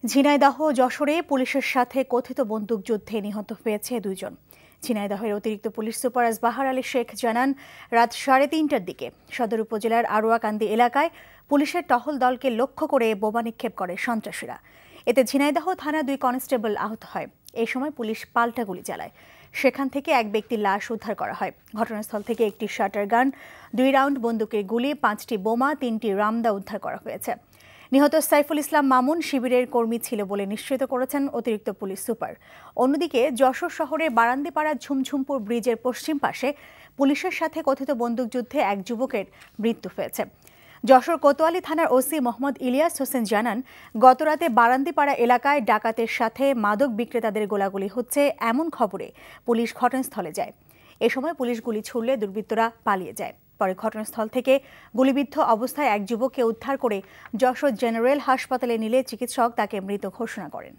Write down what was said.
ঝিনাইদহ যশোরে পুলিশের সাথে কথিত বন্দুকযুদ্ধে নিহত হয়েছে 2 জন। ঝিনাইদহের অতিরিক্ত পুলিশ সুপার বাহার আলী শেখ জানান, রাত 3:30টার দিকে সদর উপজেলার আড়ুয়াকান্দি এলাকায় পুলিশের টহল দলকে লক্ষ্য করে বোমা নিক্ষেপ করে সন্ত্রাসীরা। এতে ঝিনাইদহ থানার 2 কনস্টেবল আহত হয়। এই সময় পুলিশ পাল্টা গুলি চালায়। সেখান থেকে এক ব্যক্তির লাশ উদ্ধার করা হয়। ঘটনাস্থল থেকে একটি শাটার গান, 2 রাউন্ড বন্দুকের গুলি, 5টি বোমা, 3টি রামদা উদ্ধার করা হয়েছে। নিহত সাইফুল ইসলাম মামুন শিবিরের কর্মী ছিল বলে নিশ্চিত করেছেন অতিরিক্ত পুলিশ সুপার। অন্যদিকে যশোর শহরে বারান্দিপাড়া ঝুমঝুমপুর ব্রিজের পশ্চিম পাশে পুলিশের সাথে কথিত বন্দুকযুদ্ধে এক যুবকের মৃত্যু হয়েছে। যশোর কোতোয়ালি থানার ওসি মোহাম্মদ ইলিয়াস হোসেন জানান, গতরাতে বারান্দিপাড়া এলাকায় ডাকাতের সাথে মাদক বিক্রেতাদের গোলাগুলি হচ্ছে এমন খবরে পুলিশ ঘটনাস্থলে যায়। এ সময় পুলিশ গুলি ছুড়লে দুর্বৃত্তরা পালিয়ে যায়। পরে ঘটনাস্থল থেকে গুলিবিদ্ধ অবস্থায় এক যুবককে উদ্ধার করে যশোর জেনারেল হাসপাতালে নিলে চিকিৎসক তাকে মৃত ঘোষণা করেন।